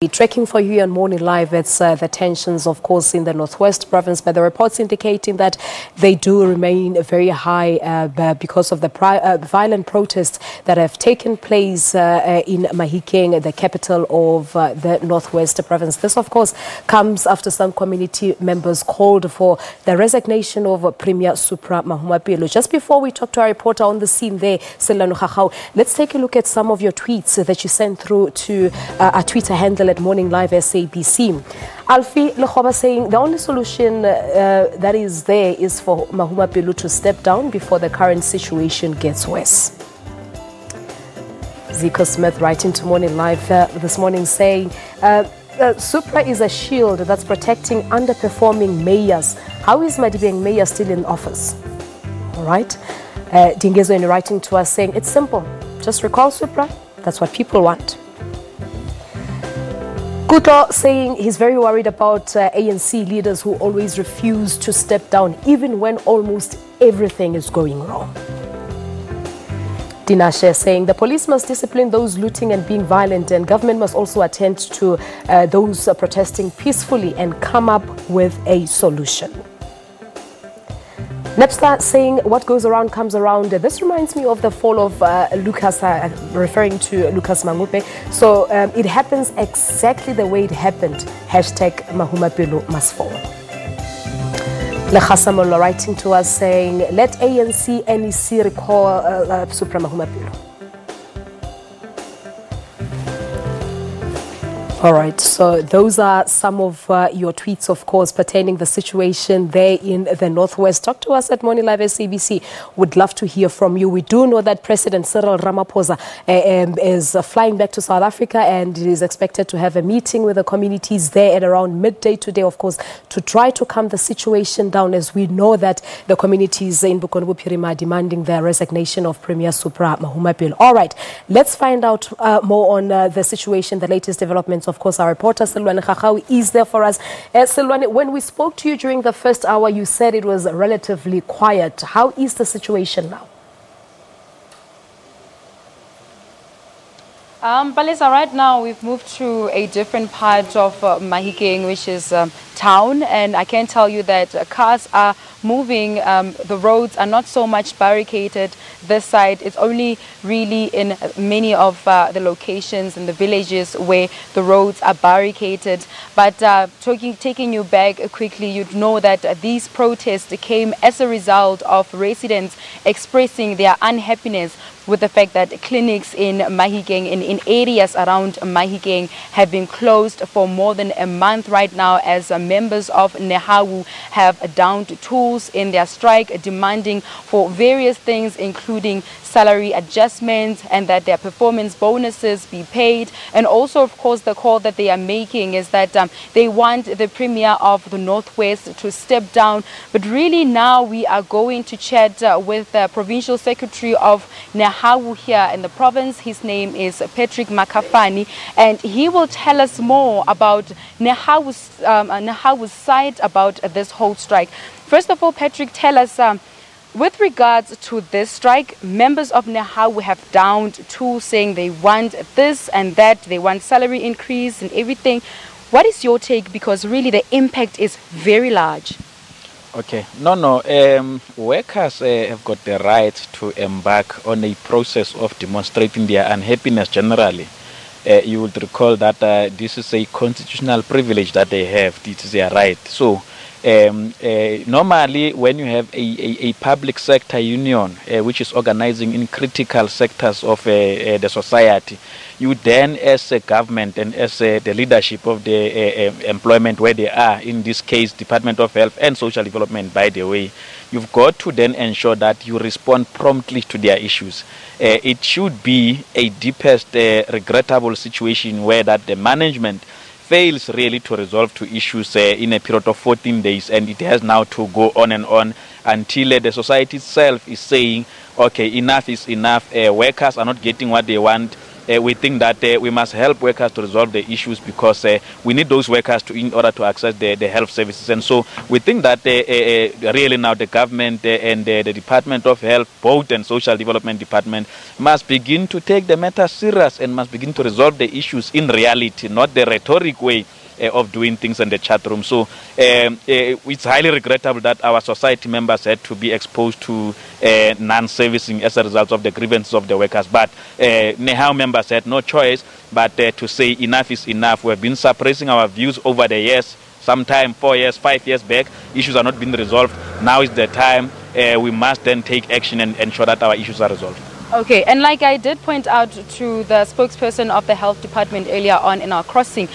Tracking for you on Morning Live, it's the tensions, of course, in the Northwest province, but the reports indicating that they do remain very high because of the violent protests that have taken place in Mahikeng, the capital of the Northwest province. This, of course, comes after some community members called for the resignation of Premier Supra Mahumapelo. Just before we talk to our reporter on the scene there, Sellwane Khakhau, let's take a look at some of your tweets that you sent through to our Twitter handle at Morning Live SABC. Alfie Lekhoba saying the only solution that is there is for Mahumapelo to step down before the current situation gets worse. Zico Smith writing to Morning Live this morning saying Supra is a shield that's protecting underperforming mayors. How is Madibeng mayor still in office? All right. Dingezo writing to us saying it's simple. Just recall Supra. That's what people want. Kuto saying he's very worried about ANC leaders who always refuse to step down even when almost everything is going wrong. Dinashe saying the police must discipline those looting and being violent, and government must also attend to those protesting peacefully and come up with a solution. Nepsta saying what goes around comes around. This reminds me of the fall of Lucas, referring to Lucas Mangupe. So it happens exactly the way it happened. Hashtag Mahumapelo must fall. Lekhasamolo writing to us saying let ANC NEC recall Supra Mahumapelo. All right, so those are some of your tweets, of course, pertaining the situation there in the Northwest. Talk to us at Morning Live SABC. Would love to hear from you. We do know that President Cyril Ramaphosa is flying back to South Africa and is expected to have a meeting with the communities there at around midday today, of course, to try to calm the situation down, as we know that the communities in Bukonbu-Pirima are demanding the resignation of Premier Supra Mahumapelo. All right, let's find out more on the situation, the latest developments. Of course, our reporter Sellwane Khakhau is there for us. Sellwane, when we spoke to you during the first hour, you said it was relatively quiet. How is the situation now? Palisa, right now we've moved to a different part of Mahikeng, which is town, and I can tell you that cars are moving. The roads are not so much barricaded this side. It's only really in many of the locations in the villages where the roads are barricaded. But taking you back quickly, you'd know that these protests came as a result of residents expressing their unhappiness with the fact that clinics in Mahikeng, in areas around Mahikeng, have been closed for more than a month right now, as members of Nehawu have downed tools in their strike, demanding for various things, including salary adjustments and that their performance bonuses be paid. And also, of course, the call that they are making is that they want the Premier of the Northwest to step down. But really now we are going to chat with the Provincial Secretary of Nehawu here in the province. His name is Patrick Makafani, and he will tell us more about Nehawu's side about this whole strike. First of all, Patrick, tell us, with regards to this strike, members of Nehawu have downed tools saying they want this and that, they want salary increase and everything. What is your take? Because really the impact is very large. Okay, workers have got the right to embark on a process of demonstrating their unhappiness generally. You would recall that this is a constitutional privilege that they have. This is their right. So normally when you have a public sector union which is organizing in critical sectors of the society, you then, as a government and as the leadership of the employment where they are, in this case Department of Health and Social Development, by the way, you've got to then ensure that you respond promptly to their issues. It should be a deepest regrettable situation where that the management fails really to resolve two issues in a period of 14 days, and it has now to go on and on until the society itself is saying, okay, enough is enough. Workers are not getting what they want. we think that we must help workers to resolve the issues, because we need those workers in order to access the health services. And so we think that really now the government and the Department of Health, both, and Social Development Department must begin to take the matter serious and must begin to resolve the issues in reality, not the rhetoric way of doing things in the chat room. So it's highly regrettable that our society members had to be exposed to non-servicing as a result of the grievances of the workers. But NEHAU members had no choice but to say enough is enough. We have been suppressing our views over the years. Sometime 4 years, 5 years back, issues are not being resolved. Now is the time. We must then take action and ensure that our issues are resolved. Okay, and like I did point out to the spokesperson of the health department earlier on in our crossing,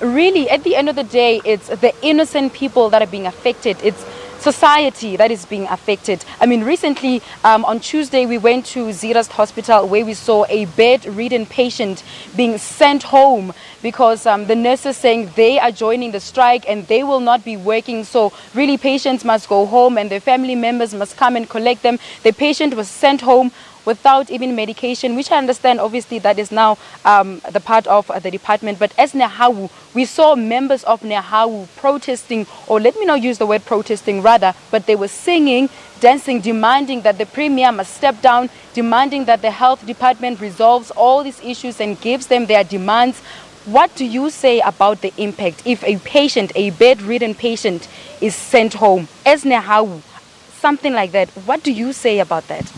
really at the end of the day, it's the innocent people that are being affected. It's society that is being affected. I mean, recently on Tuesday we went to Zeerust Hospital, where we saw a bedridden patient being sent home because the nurses saying they are joining the strike and they will not be working. So really patients must go home and their family members must come and collect them. The patient was sent home without even medication, which I understand obviously that is now the part of the department. But as NEHAU, we saw members of NEHAU protesting, or let me not use the word protesting rather, but they were singing, dancing, demanding that the Premier must step down, demanding that the health department resolves all these issues and gives them their demands. What do you say about the impact if a patient, a bedridden patient, is sent home? As NEHAU, something like that, what do you say about that?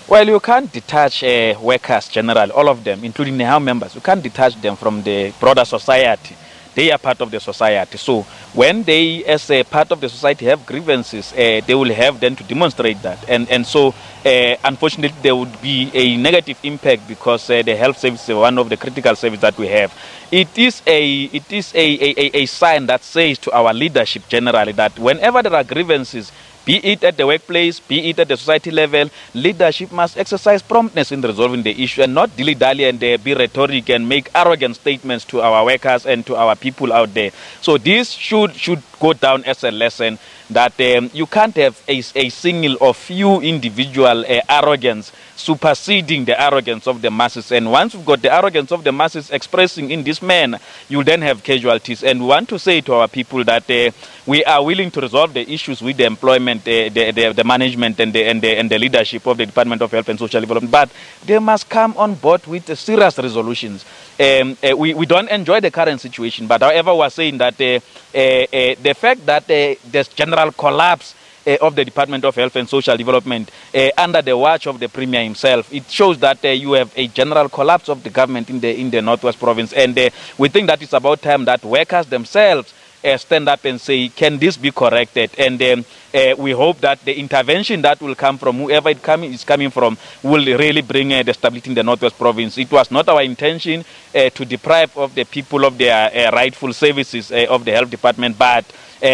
Well, you can't detach workers generally, all of them, including NEHAU members. You can't detach them from the broader society. They are part of the society. So when they, as a part of the society, have grievances, they will have then to demonstrate that. And so, unfortunately, there would be a negative impact, because the health service is one of the critical services that we have. It is a sign that says to our leadership generally that whenever there are grievances, be it at the workplace, be it at the society level, leadership must exercise promptness in resolving the issue and not dilly-dally and be rhetoric and make arrogant statements to our workers and to our people out there. So this should go down as a lesson that you can't have a single or few individual arrogance superseding the arrogance of the masses. And once you've got the arrogance of the masses expressing in this manner, you'll then have casualties. And we want to say to our people that we are willing to resolve the issues with the employment, the management and the leadership of the Department of Health and Social Development, but they must come on board with serious resolutions. We don't enjoy the current situation, but however, we're saying that the fact that there's general collapse of the Department of Health and Social Development under the watch of the Premier himself, it shows that you have a general collapse of the government in the Northwest Province. And we think that it's about time that workers themselves stand up and say, can this be corrected? And we hope that the intervention that will come from whoever is coming from will really bring the stability in the Northwest Province. It was not our intention to deprive of the people of their rightful services of the health department, but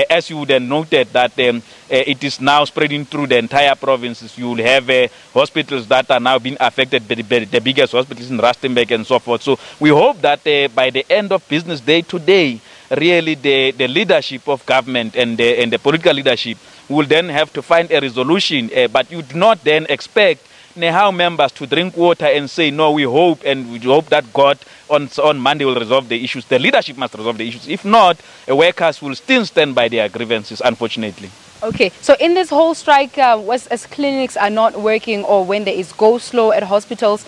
as you would have noted that it is now spreading through the entire provinces. You will have hospitals that are now being affected, the biggest hospitals in Rustenburg and so forth. So we hope that by the end of business day today, really the leadership of government and the political leadership will then have to find a resolution, but you do not then expect NEHAU members to drink water and say, no, we hope that God on Monday will resolve the issues. The leadership must resolve the issues. If not, workers will still stand by their grievances, unfortunately. Okay, so in this whole strike, as clinics are not working or when there is go slow at hospitals,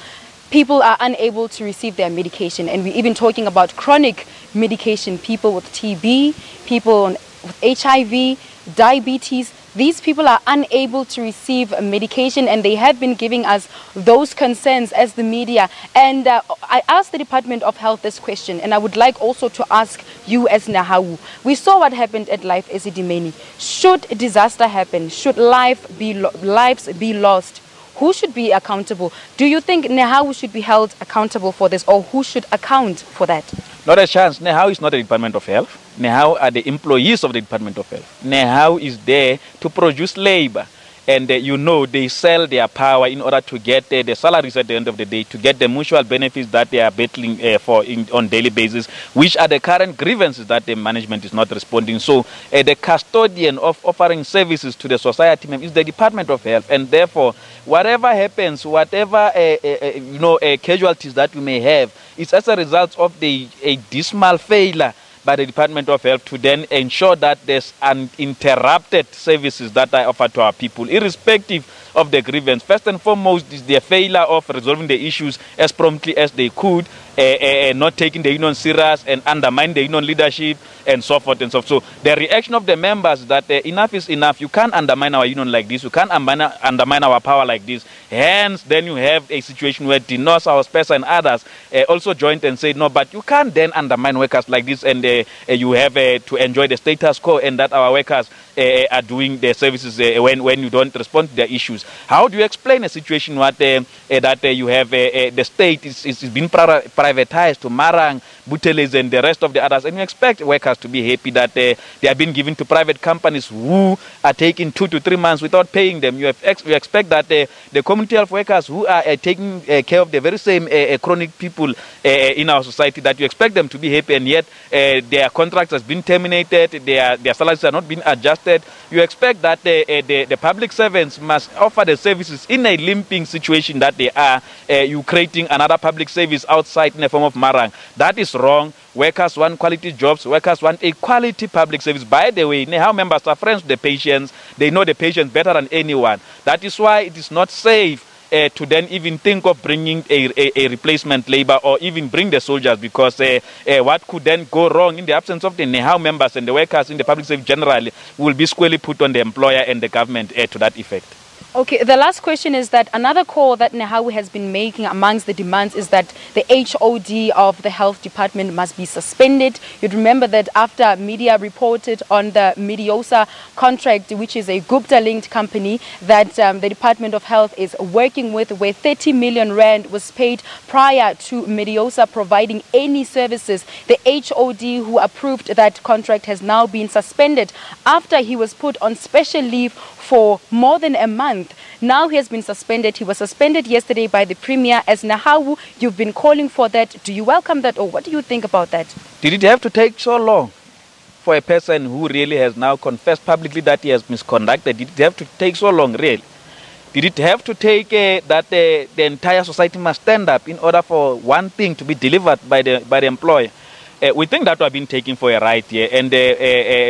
people are unable to receive their medication. And we're even talking about chronic medication, people with TB, people with HIV, diabetes. These people are unable to receive medication, and they have been giving us those concerns as the media. And I asked the Department of Health this question, and I would like also to ask you as NEHAU. We saw what happened at Life Esidimeni. Should disaster happen, should lives be lost, who should be accountable? Do you think NEHAU should be held accountable for this, or who should account for that? Not a chance. NEHAU is not the Department of Health. NEHAU are the employees of the Department of Health. NEHAU is there to produce labor. and you know they sell their power in order to get the salaries at the end of the day, to get the mutual benefits that they are battling for on daily basis, which are the current grievances that the management is not responding. So the custodian of offering services to the society is the Department of Health, and therefore whatever happens, whatever casualties that we may have, it's as a result of a dismal failure by the Department of Health to then ensure that there's uninterrupted services that are offered to our people, irrespective of the grievance. First and foremost is the failure of resolving the issues as promptly as they could, not taking the union serious and undermine the union leadership and so forth and so forth. So the reaction of the members that enough is enough. You can't undermine our union like this. You can't undermine our power like this. Hence, then you have a situation where Dinos, our Spesa and others also joined and said, no, but you can't then undermine workers like this, and you have to enjoy the status quo, and that our workers are doing their services when you don't respond to their issues. How do you explain a situation that you have the state is being privatized to Marang, Buteles and the rest of the others, and you expect workers to be happy that they are being given to private companies who are taking 2 to 3 months without paying them? You expect that the community health workers who are taking care of the very same chronic people in our society, that you expect them to be happy, and yet their contracts has been terminated, their salaries are not being adjusted. You expect that the public servants must offer the services in a limping situation that they are. You creating another public service outside in the form of Marang. That is wrong. Workers want quality jobs. Workers want a quality public service. By the way, how members are friends with the patients. They know the patients better than anyone. That is why it is not safe to then even think of bringing a replacement labor or even bring the soldiers, because what could then go wrong in the absence of the NEHAU members and the workers in the public service generally will be squarely put on the employer and the government to that effect. Okay, the last question is that another call that NEHAU has been making amongst the demands is that the HOD of the health department must be suspended. You'd remember that after media reported on the Mediosa contract, which is a Gupta-linked company that the Department of Health is working with, where 30 million rand was paid prior to Mediosa providing any services. The HOD who approved that contract has now been suspended after he was put on special leave for more than a month. Now he has been suspended. He was suspended yesterday by the Premier. As NEHAU, you've been calling for that. Do you welcome that, or what do you think about that? Did it have to take so long for a person who really has now confessed publicly that he has misconducted? Did it have to take so long, really? Did it have to take that the entire society must stand up in order for one thing to be delivered by the employer? We think that we have been taken for a ride here, and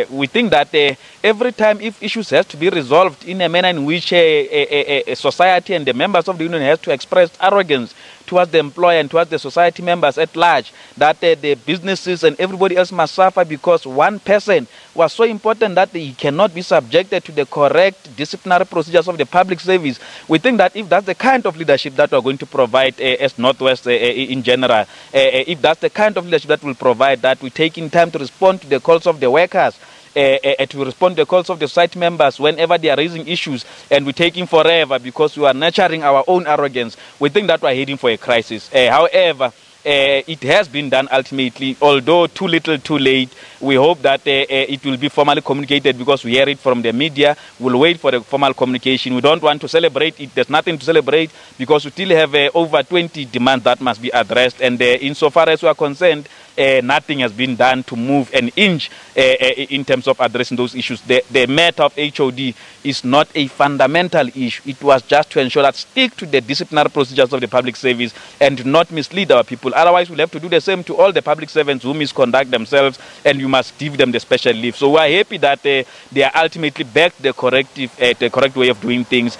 we think that every time if issues have to be resolved in a manner in which a society and the members of the union have to express arrogance towards the employer and towards the society members at large, that the businesses and everybody else must suffer because one person was so important that he cannot be subjected to the correct disciplinary procedures of the public service. We think that if that's the kind of leadership that we're going to provide as Northwest in general, if that's the kind of leadership that will provide, that we take in time to respond to the calls of the workers, to respond to the calls of the society members whenever they are raising issues, and we're taking forever because we are nurturing our own arrogance, we think that we're heading for a crisis. However, it has been done ultimately, although too little too late. We hope that it will be formally communicated, because we hear it from the media. We'll wait for the formal communication. We don't want to celebrate it. There's nothing to celebrate, because we still have over 20 demands that must be addressed, and insofar as we are concerned, nothing has been done to move an inch in terms of addressing those issues. The matter of HOD is not a fundamental issue. It was just to ensure that stick to the disciplinary procedures of the public service and do not mislead our people. Otherwise, we'll have to do the same to all the public servants who misconduct themselves, and you must give them the special leave. So we're happy that they are ultimately back to the correct way of doing things,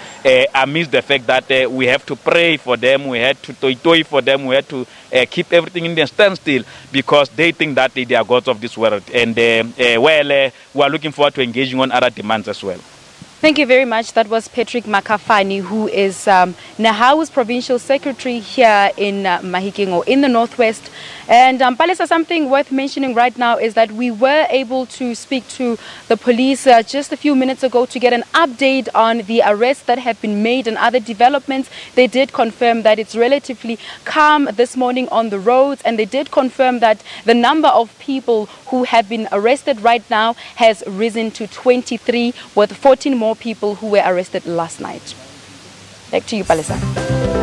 amidst the fact that we have to pray for them, we had to toy for them, we had to keep everything in the standstill, because they think that they are gods of this world. And we are looking forward to engaging on other demands as well. Thank you very much. That was Patrick Makafani, who is NEHAU's provincial secretary here in Mahikeng, or in the Northwest. And Palesa, something worth mentioning right now is that we were able to speak to the police just a few minutes ago to get an update on the arrests that have been made and other developments. They did confirm that it's relatively calm this morning on the roads, and they did confirm that the number of people who have been arrested right now has risen to 23, with 14 more more people who were arrested last night. Back to you, Palesa.